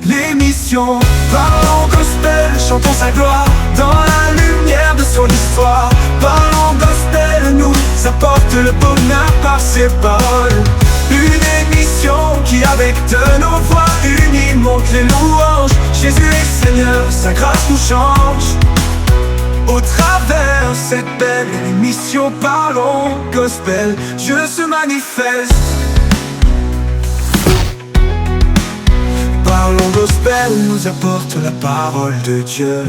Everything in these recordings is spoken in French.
L'émission Parlons Gospel, chantons sa gloire dans la lumière de son histoire. Parlons Gospel nous apporte le bonheur par ses paroles. Une émission qui avec de nos voix unies monte les louanges. Jésus est Seigneur, sa grâce nous change. Au travers cette belle émission Parlons Gospel, Dieu se manifeste. Parlons Gospel nous apporte la parole de Dieu.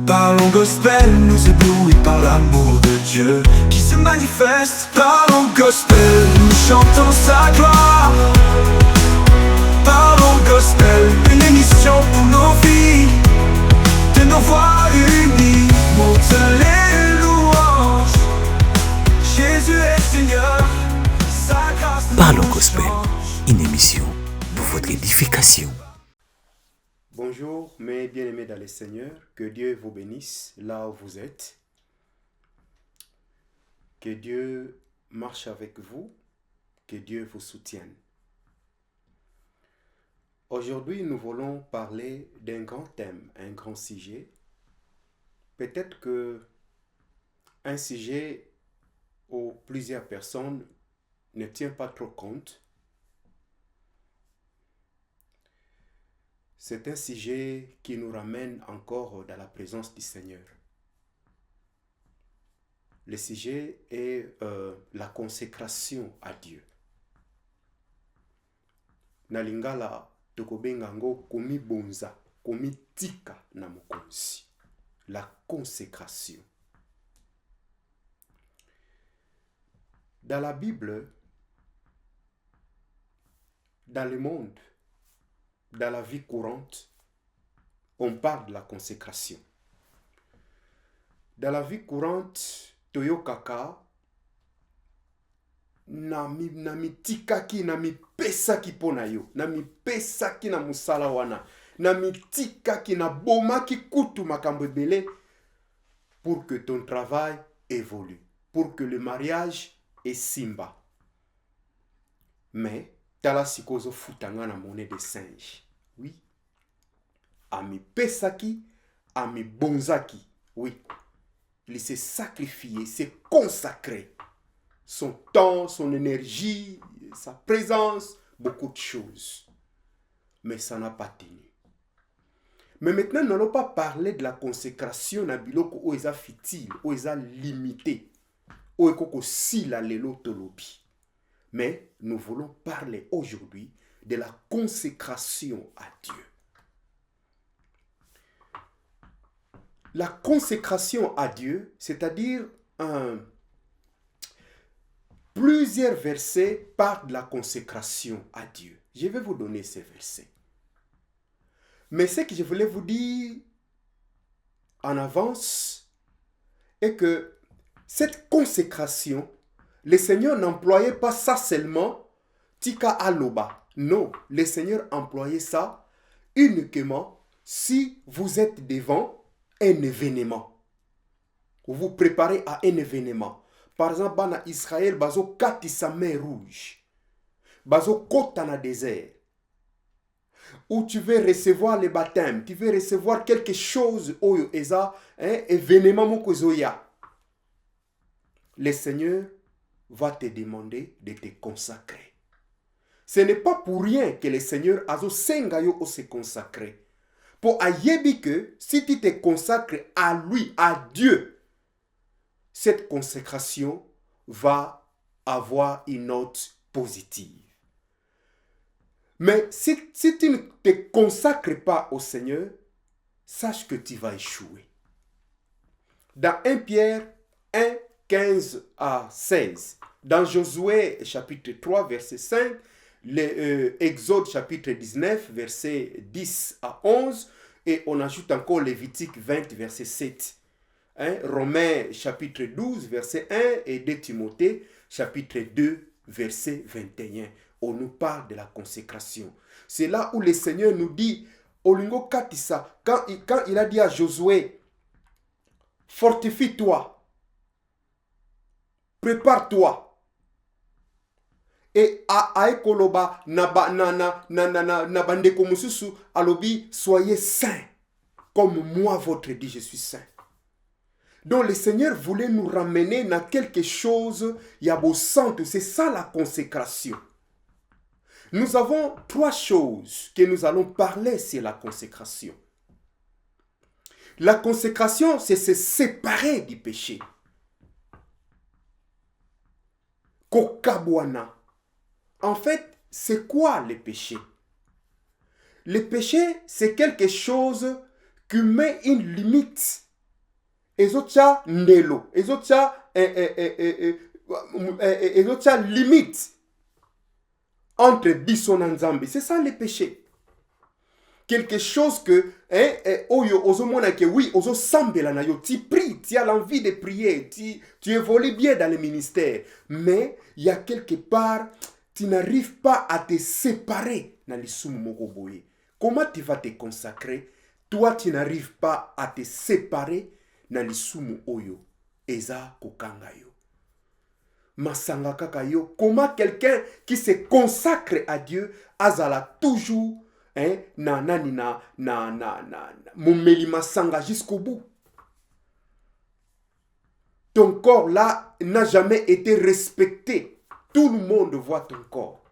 Parlons Gospel nous éblouit par l'amour de Dieu qui se manifeste. Parlons Gospel, nous chantons sa gloire. Parlons Gospel, une émission pour nos vies. De nos voix unies, monte les louanges. Jésus est Seigneur, sa grâce nous Parlons Gospel, change. une émission pour votre édification. Bonjour mes bien-aimés dans le Seigneur, que Dieu vous bénisse là où vous êtes. Que Dieu marche avec vous, que Dieu vous soutienne. Aujourd'hui, nous voulons parler d'un grand thème, un grand sujet. Peut-être que un sujet où plusieurs personnes ne tiennent pas trop compte. C'est un sujet qui nous ramène encore dans la présence du Seigneur. Le sujet est la consécration à Dieu. Na lingala tokobenga ngo komi bonza, komi tika na mokonzi. La consécration. Dans la Bible, dans le monde, dans la vie courante, on parle de la consécration. Dans la vie courante, toyokaka, nami tikaki, nami pesaki pona yo, nami pesaki na musala wana, nami tikaki na bomaki kutu makambo ebele, pour que ton travail évolue, pour que le mariage est simba. Mais, tala sikozo futanga na monnaie de singe. Oui. Ami pesaki, ami bonzaki. Oui. Il s'est sacrifié, s'est consacré. Son temps, son énergie, sa présence, beaucoup de choses. Mais ça n'a pas tenu. Mais maintenant, nous n'allons pas parler de la consécration na biloko o eza fitile, o eza limité, o ekoko sila lelo tolobi. Mais nous voulons parler aujourd'hui de la consécration à Dieu. La consécration à Dieu, c'est-à-dire plusieurs versets parlent de la consécration à Dieu. Je vais vous donner ces versets. Mais ce que je voulais vous dire en avance est que cette consécration, le Seigneur n'employait pas ça seulement tika aloba. Non, le Seigneur employait ça uniquement si vous êtes devant un événement. Vous vous préparez à un événement. Par exemple, dans Israël, bazo katisa mer rouge. Bazo kota na désert. Où tu veux recevoir le baptême, tu veux recevoir quelque chose oyo eza, événement moko zoya. Le Seigneur va te demander de te consacrer. Ce n'est pas pour rien que le Seigneur azo senga yo o se consacrer. Pour ayebi que si tu te consacres à lui, à Dieu, cette consécration va avoir une note positive. Mais si tu ne te consacres pas au Seigneur, sache que tu vas échouer. Dans 1 Pierre 1, 15 à 16, dans Josué chapitre 3, verset 5, Exode chapitre 19, verset 10 à 11, et on ajoute encore Lévitique 20, verset 7. Romains chapitre 12, verset 1, et 2 Timothée chapitre 2, verset 21. On nous parle de la consécration. C'est là où le Seigneur nous dit, Olingo Katissa, quand il a dit à Josué, fortifie-toi, prépare-toi. et ekoloba na bandeko mususu alobi soyez saints comme moi votre Dieu je suis saint. Donc le Seigneur voulait nous ramener dans quelque chose yabo santo, c'est ça la consécration. Nous avons 3 choses que nous allons parler sur la consécration. La consécration, c'est se séparer du péché. Kokabwana. En fait, c'est quoi le péché? Le péché, c'est quelque chose qui met une limite. Ezotia ndelo. Ezotia limite entre biso na Nzambe. C'est ça le péché. Quelque chose que oyo ozomona que oui, ozo sambela na yo, tu pries, tu as l'envie de prier, tu évolues bien dans le ministère, mais il y a quelque part tu n'arrives pas à te séparer na lisumu moko boye. Comment tu vas te consacrer? Toi tu n'arrives pas à te séparer na lisumu oyo eza kokanga yo. Masanga kaka yo. Comment quelqu'un qui se consacre à Dieu azala toujours mumeli masanga jusqu'au bout. Ton corps là n'a jamais été respecté. Tout le monde voit ton corps.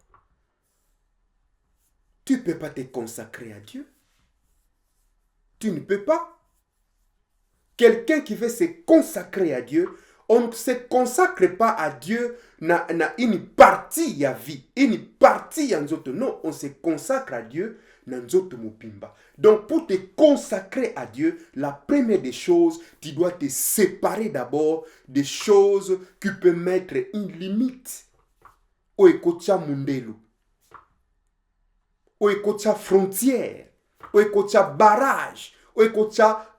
Tu ne peux pas te consacrer à Dieu. Tu ne peux pas. Quelqu'un qui veut se consacrer à Dieu, on ne se consacre pas à Dieu na une partie à vie, une partie en zoto. Non, on se consacre à Dieu na nzoto mopimba. Donc pour te consacrer à Dieu, la première des choses, tu dois te séparer d'abord des choses qui peuvent mettre une limite. Oekotia mundelo. Oekotia frontière. Oekotia barrage. Oekotia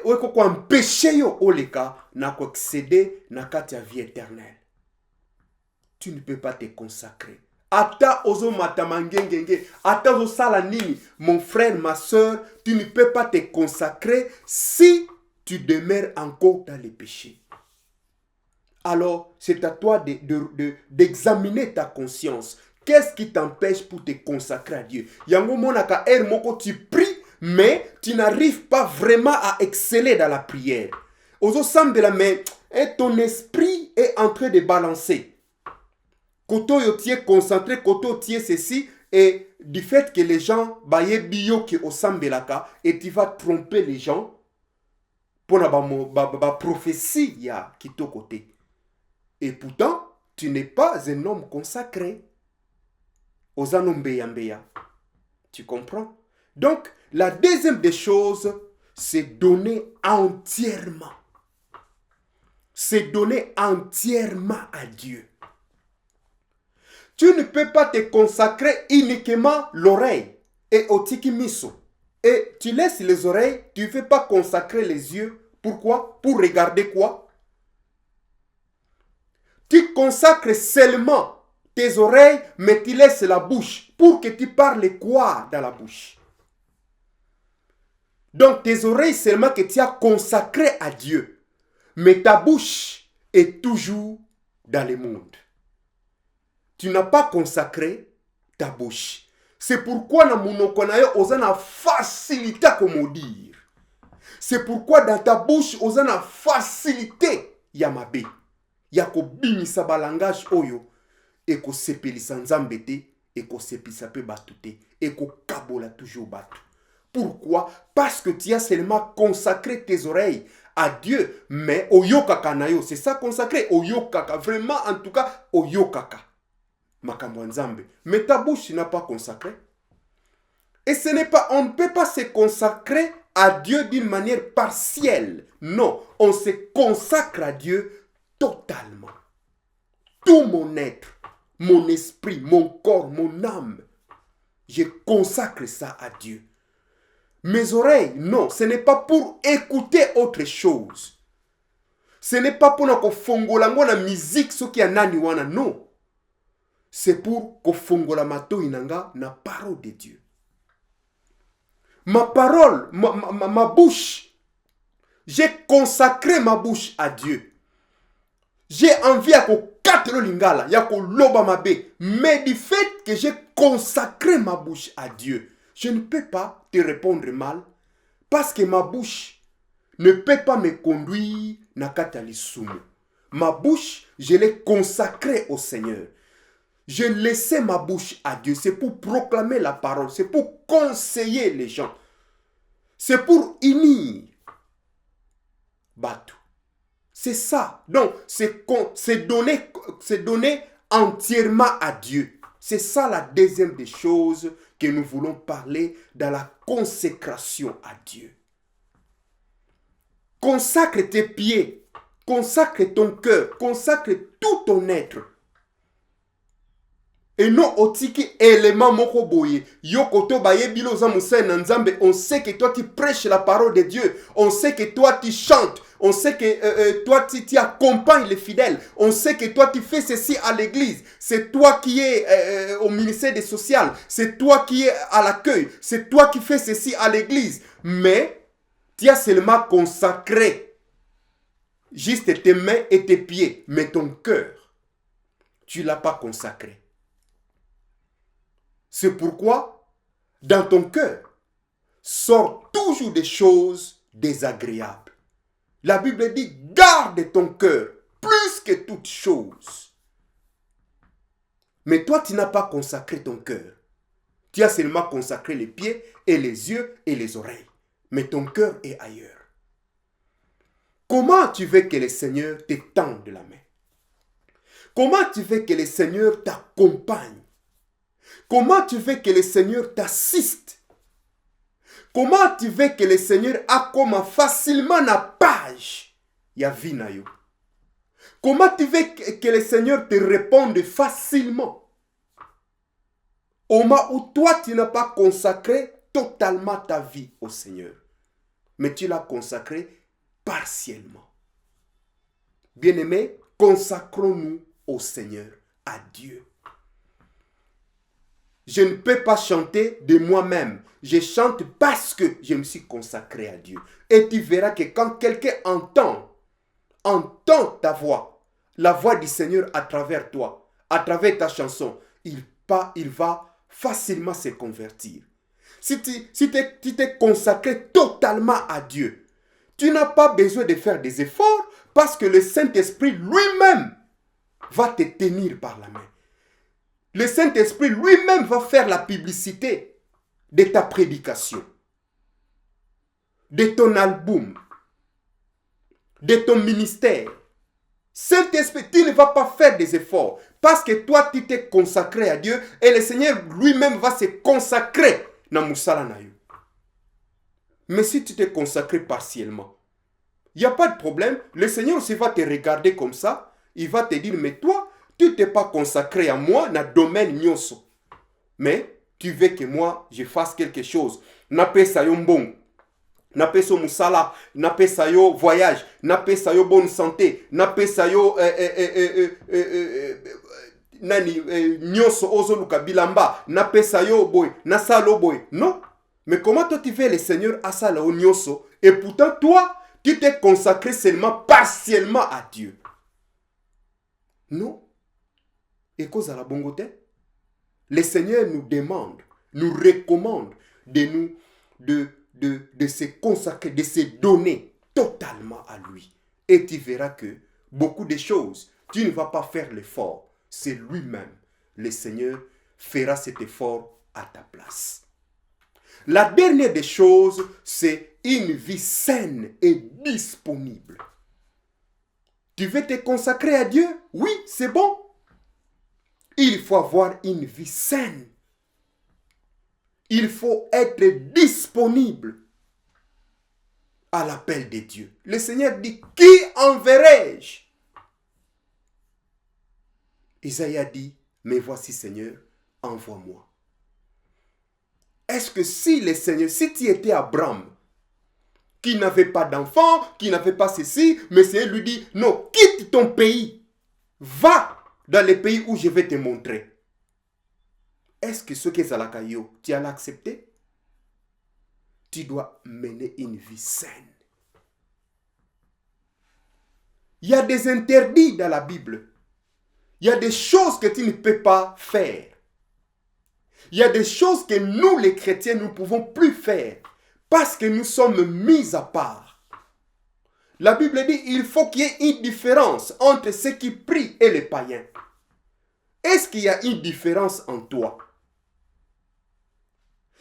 oekoko empêcher yo oleka na ko accéder na kati ya vie éternelle. Tu ne peux pas te consacrer. Ata ozo matamangengenge, ata ozo sala nini, mon frère, ma soeur, tu ne peux pas te consacrer si tu demeures encore dans les péchés. Alors, c'est à toi d'examiner ta conscience. Qu'est-ce qui t'empêche pour te consacrer à Dieu? Yango monaka moko tu pries, mais tu n'arrives pas vraiment à exceller dans la prière. Ozo sam de la main, et ton esprit est en train de balancer. Koto yo tie concentré, koto tie ceci, et du fait que les gens baye bio ki osambelaka, et tu vas tromper les gens pour la prophétie ya kito côté. Et pourtant, tu n'es pas un homme consacré. Ozanombeya. Tu comprends? Donc, la deuxième des choses, c'est donner entièrement. C'est donner entièrement à Dieu. Tu ne peux pas te consacrer uniquement l'oreille et au tikimiso. Et tu laisses les oreilles, tu ne veux pas consacrer les yeux. Pourquoi? Pour regarder quoi? Tu consacres seulement tes oreilles, mais tu laisses la bouche. Pour que tu parles quoi dans la bouche? Donc tes oreilles seulement que tu as consacré à Dieu. Mais ta bouche est toujours dans le monde. Tu n'as pas consacré ta bouche. C'est pourquoi na monoko na yo ozana facilité comme dire. C'est pourquoi dans ta bouche ozana facilité ya mabe. Ya ko bimisa balangage oyo et ko sepelisa nzambe te et ko sepisa pe batu te et ko kabola toujours batu. Pourquoi? Parce que tu as seulement consacré tes oreilles à Dieu, mais oyokaka na yo, c'est ça consacré, oyokaka, vraiment en tout cas oyokaka. Makambo nzambe. Mais ta bouche n'a pas consacré. Et ce n'est pas, on ne peut pas se consacrer à Dieu d'une manière partielle. Non, on se consacre à Dieu totalement. Tout mon être, mon esprit, mon corps, mon âme, je consacre ça à Dieu. Mes oreilles, non, ce n'est pas pour écouter autre chose. Ce n'est pas pour que fongola la musique, ce qui a nani wana, non. C'est pour que fongola mato inanga na parole de Dieu. Ma parole, ma bouche, j'ai consacré ma bouche à Dieu. J'ai envie à battre le lingala, yako loba mabe. Mais du fait que j'ai consacré ma bouche à Dieu, je ne peux pas te répondre mal parce que ma bouche ne peut pas me conduire na katali sumu. Ma bouche, je l'ai consacrée au Seigneur. Je laissais ma bouche à Dieu. C'est pour proclamer la parole. C'est pour conseiller les gens. C'est pour unir. Batou. C'est ça. Donc, c'est donner entièrement à Dieu. C'est ça la deuxième des choses que nous voulons parler dans la consécration à Dieu. Consacre tes pieds. Consacre ton cœur. Consacre tout ton être. Et non otiki élément moko boye. Yokoto baye bilo za musena nzambe. On sait que toi tu prêches la parole de Dieu. On sait que toi tu chantes. On sait que toi tu accompagnes les fidèles. On sait que toi tu fais ceci à l'église. C'est toi qui es au ministère des sociales. C'est toi qui es à l'accueil. C'est toi qui fais ceci à l'église. Mais tu as seulement consacré juste tes mains et tes pieds. Mais ton cœur, tu ne l'as pas consacré. C'est pourquoi, dans ton cœur, sortent toujours des choses désagréables. La Bible dit, garde ton cœur plus que toute chose. Mais toi, tu n'as pas consacré ton cœur. Tu as seulement consacré les pieds et les yeux et les oreilles. Mais ton cœur est ailleurs. Comment tu veux que le Seigneur te tende la main? Comment tu veux que le Seigneur t'accompagne? Comment tu veux que le Seigneur t'assiste? Comment tu veux que le Seigneur accomma facilement la page ya vie na yo? Comment tu veux que le Seigneur te réponde facilement? Au moment où toi tu n'as pas consacré totalement ta vie au Seigneur, mais tu l'as consacré partiellement. Bien-aimés, consacrons-nous au Seigneur, à Dieu. Je ne peux pas chanter de moi-même. Je chante parce que je me suis consacré à Dieu. Et tu verras que quand quelqu'un entend ta voix, la voix du Seigneur à travers toi, à travers ta chanson, il va facilement se convertir. Si tu t'es consacré totalement à Dieu, tu n'as pas besoin de faire des efforts parce que le Saint-Esprit lui-même va te tenir par la main. Le Saint-Esprit lui-même va faire la publicité de ta prédication, de ton album, de ton ministère. Saint-Esprit, tu ne vas pas faire des efforts parce que toi, tu t'es consacré à Dieu et le Seigneur lui-même va se consacrer dans Moussala na yo. Mais si tu t'es consacré partiellement, il n'y a pas de problème. Le Seigneur aussi va te regarder comme ça. Il va te dire, mais toi, tu ne t'es pas consacré à moi dans le domaine nyonso. Mais tu veux que moi, je fasse quelque chose. Nape sa yo mbong. Nape so musala. Nape sa yo voyage. Nape sa yo bonne santé. Nape sa yo nyonso ozo luka bilamba. Nape sa yo boy. Nasalo boy. Non. Mais comment toi tu veux le Seigneur à ça là au nyonso? Et pourtant toi, tu t'es consacré seulement partiellement à Dieu. Non. Et cause à la bongote, le Seigneur nous demande, nous recommande de se consacrer, de se donner totalement à lui. Et tu verras que beaucoup de choses, tu ne vas pas faire l'effort. C'est lui-même, le Seigneur, fera cet effort à ta place. La dernière des choses, c'est une vie saine et disponible. Tu veux te consacrer à Dieu? Oui, c'est bon. Il faut avoir une vie saine. Il faut être disponible à l'appel de Dieu. Le Seigneur dit, qui enverrai-je? Isaïe a dit, mais voici Seigneur, envoie-moi. Est-ce que si le Seigneur, si tu étais Abraham, qui n'avait pas d'enfant, qui n'avait pas ceci, mais le Seigneur lui dit, non, quitte ton pays, va dans les pays où je vais te montrer. Est-ce que ce qui est à la caillou, tu allais accepter? Tu dois mener une vie saine. Il y a des interdits dans la Bible. Il y a des choses que tu ne peux pas faire. Il y a des choses que nous, les chrétiens, nous ne pouvons plus faire parce que nous sommes mis à part. La Bible dit qu'il faut qu'il y ait une différence entre ceux qui prient et les païens. Est-ce qu'il y a une différence en toi?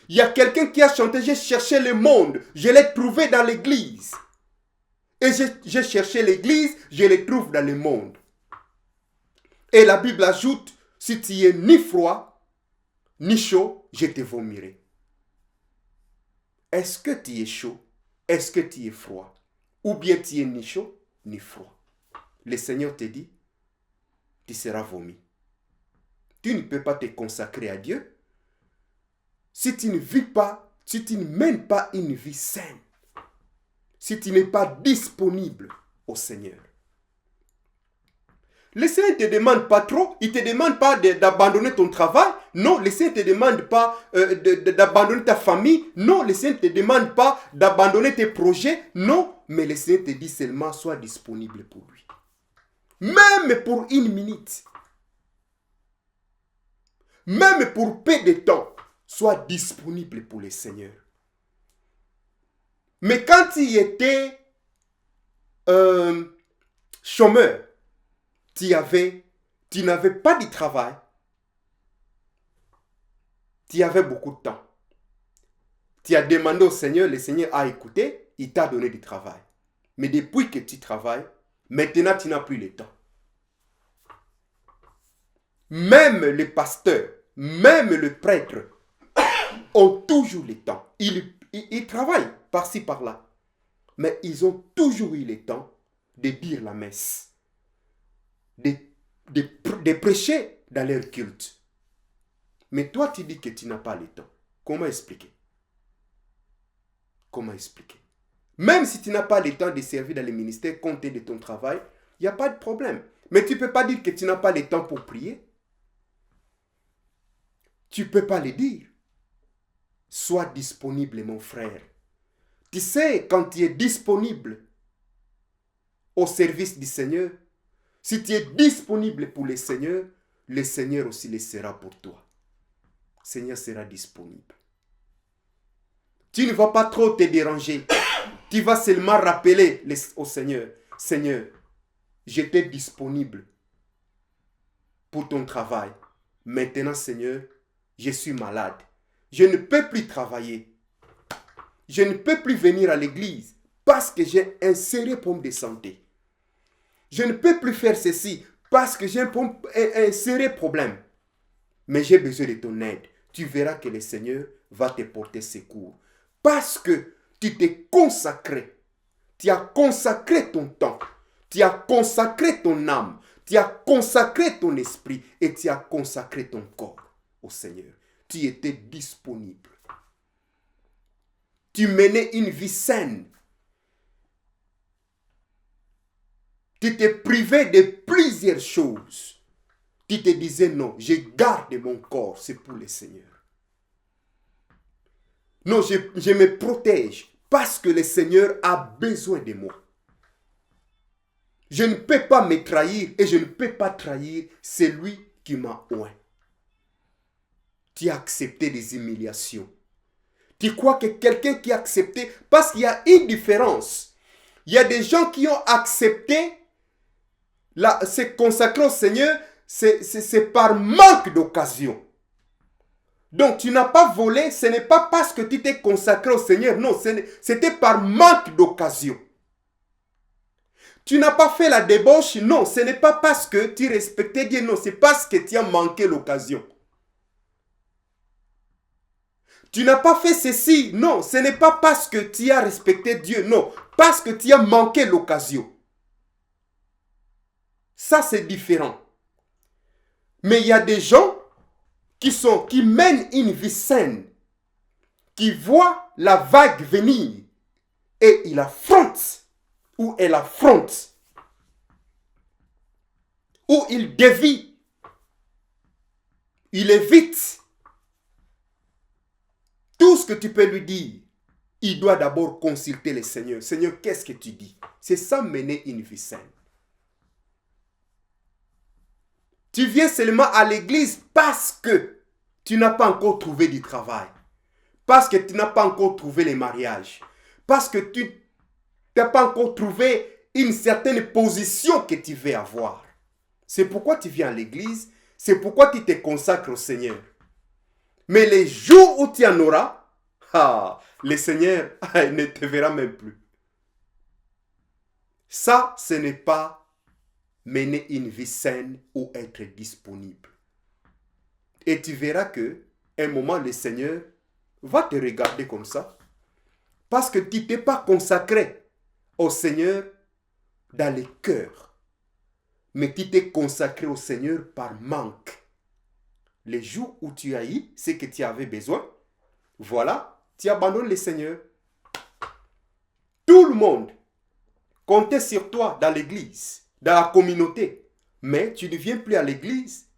Il y a quelqu'un qui a chanté « J'ai cherché le monde, je l'ai trouvé dans l'église. » Et j'ai cherché l'église, je le trouve dans le monde. Et la Bible ajoute, si tu es ni froid, ni chaud, je te vomirai. Est-ce que tu es chaud? Est-ce que tu es froid? Ou bien tu es ni chaud, ni froid? Le Seigneur te dit, tu seras vomi. Tu ne peux pas te consacrer à Dieu si tu ne vis pas, si tu ne mènes pas une vie saine. Si tu n'es pas disponible au Seigneur. Le Seigneur ne te demande pas trop, il ne te demande pas d'abandonner ton travail. Non, le Seigneur ne te demande pas d'abandonner ta famille. Non, le Seigneur ne te demande pas d'abandonner tes projets. Non, mais le Seigneur te dit seulement sois disponible pour lui. Même pour une minute. Même pour peu de temps, sois disponible pour le Seigneur. Mais quand tu étais chômeur, tu n'avais pas de travail, tu avais beaucoup de temps. Tu as demandé au Seigneur, le Seigneur a écouté, il t'a donné du travail. Mais depuis que tu travailles, maintenant tu n'as plus le temps. Même les pasteurs, même les prêtres ont toujours le temps. Ils travaillent par-ci, par-là. Mais ils ont toujours eu le temps de dire la messe. De prêcher dans leur culte. Mais toi, tu dis que tu n'as pas le temps. Comment expliquer? Comment expliquer? Même si tu n'as pas le temps de servir dans le ministère, compte de ton travail, il n'y a pas de problème. Mais tu ne peux pas dire que tu n'as pas le temps pour prier. Tu ne peux pas le dire. Sois disponible, mon frère. Tu sais, quand tu es disponible au service du Seigneur, si tu es disponible pour le Seigneur aussi le sera pour toi. Le Seigneur sera disponible. Tu ne vas pas trop te déranger. Tu vas seulement rappeler au Seigneur, Seigneur, j'étais disponible pour ton travail. Maintenant, Seigneur, je suis malade. Je ne peux plus travailler. Je ne peux plus venir à l'église parce que j'ai un sérieux problème de santé. Je ne peux plus faire ceci parce que j'ai un sérieux problème. Mais j'ai besoin de ton aide. Tu verras que le Seigneur va te porter secours. Parce que tu t'es consacré. Tu as consacré ton temps. Tu as consacré ton âme. Tu as consacré ton esprit. Et tu as consacré ton corps au Seigneur. Tu étais disponible. Tu menais une vie saine. Tu t'es privé de plusieurs choses. Tu te disais non, je garde mon corps, c'est pour le Seigneur. Non, je me protège parce que le Seigneur a besoin de moi. Je ne peux pas me trahir et je ne peux pas trahir celui qui m'a oint. Tu as accepté des humiliations. Tu crois que quelqu'un qui a accepté, parce qu'il y a une différence. Il y a des gens qui ont accepté se consacrer au Seigneur, c'est par manque d'occasion. Donc tu n'as pas volé, ce n'est pas parce que tu t'es consacré au Seigneur, non, c'était par manque d'occasion. Tu n'as pas fait la débauche, non, ce n'est pas parce que tu respectais Dieu, non, c'est parce que tu as manqué l'occasion. Tu n'as pas fait ceci, non, ce n'est pas parce que tu as respecté Dieu, non, parce que tu as manqué l'occasion. Ça, c'est différent. Mais il y a des gens qui mènent une vie saine, qui voient la vague venir et ils affrontent, ou elle affronte, ou il dévie, il évite. Tout ce que tu peux lui dire, il doit d'abord consulter le Seigneur. Seigneur, qu'est-ce que tu dis? C'est ça mener une vie saine. Tu viens seulement à l'église parce que tu n'as pas encore trouvé du travail. Parce que tu n'as pas encore trouvé les mariages. Parce que tu n'as pas encore trouvé une certaine position que tu veux avoir. C'est pourquoi tu viens à l'église. C'est pourquoi tu te consacres au Seigneur. Mais les jours où tu en auras, le Seigneur ne te verra même plus. Ça, ce n'est pas mener une vie saine ou être disponible. Et tu verras que un moment, le Seigneur va te regarder comme ça. Parce que tu ne t'es pas consacré au Seigneur dans le cœur. Mais tu t'es consacré au Seigneur par manque. Les jours où tu as eu ce que tu avais besoin, voilà, tu abandonnes le Seigneur. Tout le monde comptait sur toi dans l'église, dans la communauté. Mais tu ne viens plus à l'église.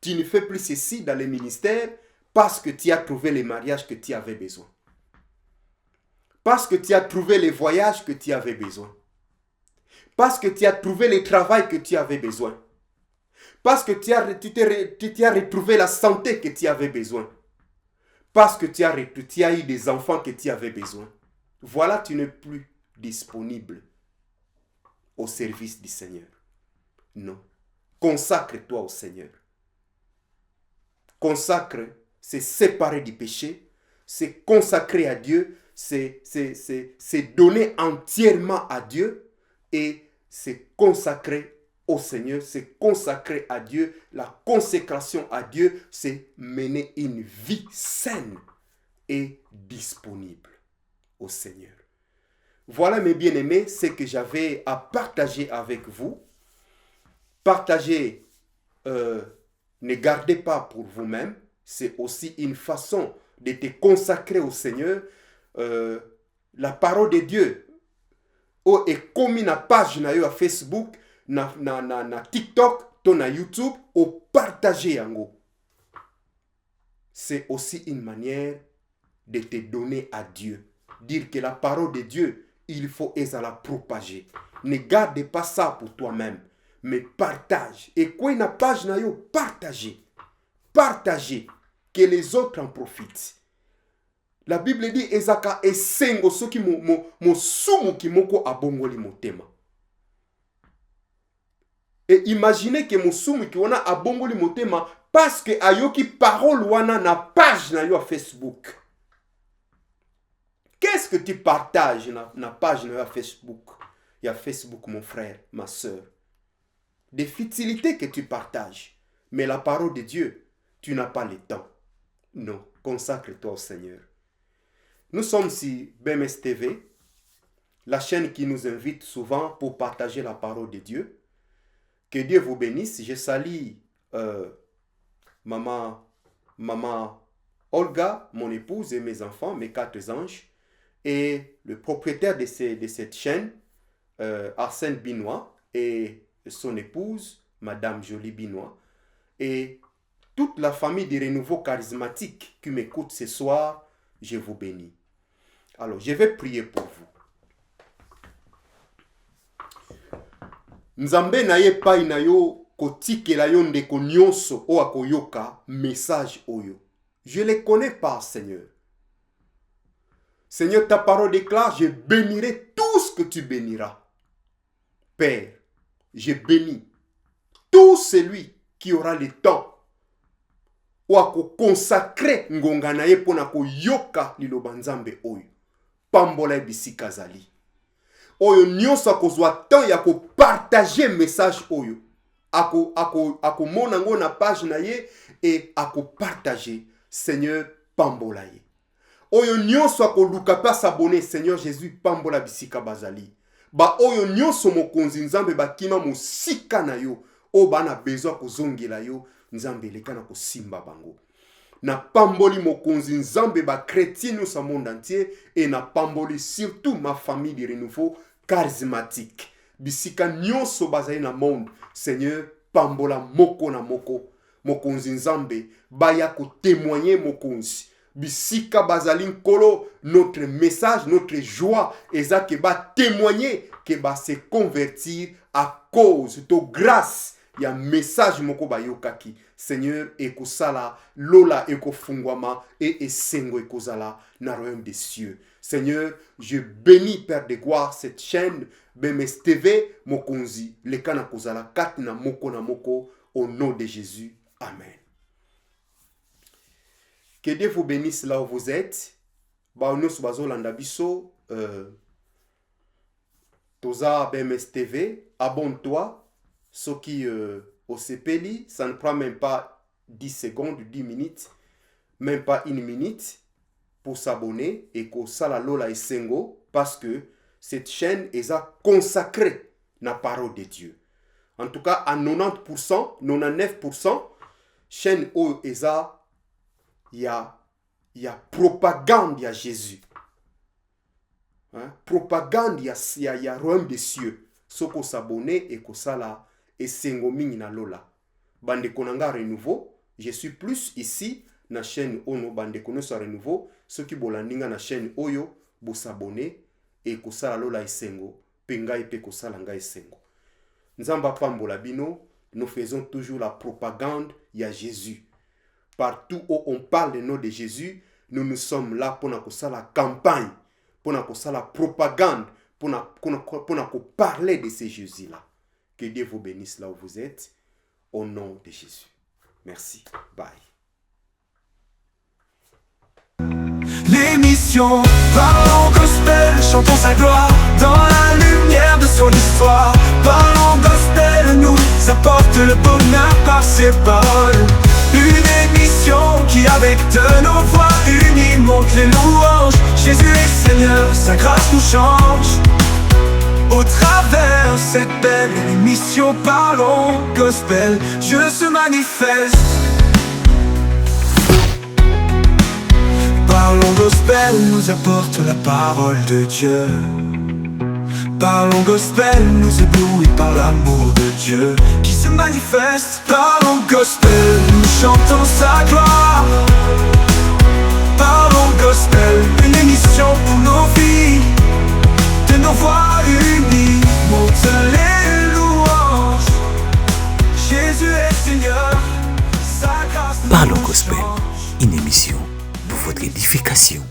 Tu ne fais plus ceci dans les ministères parce que tu as trouvé les mariages que tu avais besoin. Parce que tu as trouvé les voyages que tu avais besoin. Parce que tu as trouvé le travail que tu avais besoin. Parce que tu as retrouvé la santé que tu avais besoin. Parce que tu as eu des enfants que tu avais besoin. Voilà, tu n'es plus disponible au service du Seigneur. Non. Consacre-toi au Seigneur. Consacre, c'est séparer du péché, c'est consacrer à Dieu, c'est donner entièrement à Dieu et c'est consacrer au Seigneur, c'est consacrer à Dieu. La consécration à Dieu, c'est mener une vie saine et disponible au Seigneur. Voilà mes bien-aimés, ce que j'avais à partager avec vous. Partagez, ne gardez pas pour vous-même. C'est aussi une façon de te consacrer au Seigneur. La parole de Dieu est comme une page na Facebook, na TikTok, na YouTube, au partager yango. C'est aussi une manière de te donner à Dieu. Dire que la parole de Dieu, il faut la propager. Ne garde pas ça pour toi-même, mais partage. Et quoi une page na yo, partagez. Partagez, que les autres en profitent. La Bible dit ezaka esengo soki mo sumu ki moko abongoli motema. Et imaginez que mon sumu ki wana abongoli motema parce que ayoki parole wana na page na yo à Facebook. Qu'est-ce que tu partages na page na yo à Facebook? Il y a Facebook, mon frère, ma soeur. Des futilités que tu partages. Mais la parole de Dieu, tu n'as pas le temps. Non, consacre-toi au Seigneur. Nous sommes sur BMS TV, la chaîne qui nous invite souvent pour partager la parole de Dieu. Que Dieu vous bénisse. Je salue maman Olga, mon épouse et mes enfants, mes 4 anges. Et le propriétaire de cette chaîne, Arsène Binois, et son épouse, Madame Jolie Binois. Et toute la famille des renouveaux charismatiques qui m'écoute ce soir, je vous bénis. Alors, je vais prier pour vous. Nzambe na ye pai na yo kotikela yo ndeko nyonso o akoyoka message oyo. Je les connais pas, Seigneur. Seigneur, ta parole déclare, je bénirai tout ce que tu béniras. Père, je bénis tout celui qui aura le temps ou à consacrer ngonga na ye pona ko yoka liloba nzambe oyo. Pambola bisika zali. Oyo nyonso akozwa temps ya ko partager message oyo. Ako mona ngo na page na ye et ako partager. Seigneur, pambola ye. Oyo nyonso akoluka pa s'abonner, Seigneur Jésus, pambola bisika bazali. Ba oyo nyonso mokonzi nzambe bakima mosika na yo. O bana besoin kozongela yo, nzambe lekana ko simba bango. Na pamboli mokonzi nzambe ba chrétien nous sa monde entier et na pamboli surtout ma famille de renouveau charismatique. Bisika nyonso bazali na monde, Seigneur, pambola moko na moko. Mokonzi nzambe baya ko témoigner mokonzi. Bisika bazali nkolo, notre message, notre joie, eza que ba témoigner, que ba se convertir à cause de grâce ya message moko bayokaki. Seigneur, ekosala, lola ekofungwama, et esengo ekozala na royaume des cieux. Seigneur, je bénis, Père de gloire, cette chaîne, BMS TV, Mokonzi, lekana kozala, katina moko na moko, au nom de Jésus. Amen. Que Dieu vous bénisse là où vous êtes. Baonos bazolanda biso, Toza BMS TV, abonne-toi. Ce qui au CPLI, ça ne prend même pas 10 secondes, 10 minutes, même pas une minute pour s'abonner et que ça la lola esengo parce que cette chaîne est consacrée na parole de Dieu. En tout cas, à 90%, 99%, chaîne où il y a propagande à Jésus. Hein? Propagande, il y a royaume des cieux. Ce qu'on s'abonne et que ça là, et sengo mingi na lola. Bande konanga renouveau, je suis plus ici na chaîne ono bande kono sa renouveau, ceux qui bolandinga na chaîne oyo bo s'abonner et que ça la lola esengo, penga epe ko sala nga esengo. Nzamba pambola bino, nous faisons toujours la propagande ya Jésus. Partout où on parle du nom de Jésus, nous sommes là pour la campagne, pour la propagande, pour parler de ces Jésus-là. Que Dieu vous bénisse là où vous êtes, au nom de Jésus. Merci. Bye. L'émission Parlons Gospel, chantons sa gloire dans la lumière de son histoire. Parlons Gospel, nous apporte le bonheur par ses paroles. Une émission qui avec de nos voix unies monte les louanges. Jésus est Seigneur, sa grâce nous change. Au travers cette belle émission Parlons Gospel, Dieu se manifeste. Parlons Gospel nous apporte la parole de Dieu. Parlons Gospel nous éblouit par l'amour de Dieu qui se manifeste. Parlons Gospel, nous chantons sa gloire. Parlons Gospel, une émission pour nos vies. De nos voix unies, monte les louanges. Jésus est Seigneur, sa grâce nous Parlons Gospel, change. une émission pour votre édification.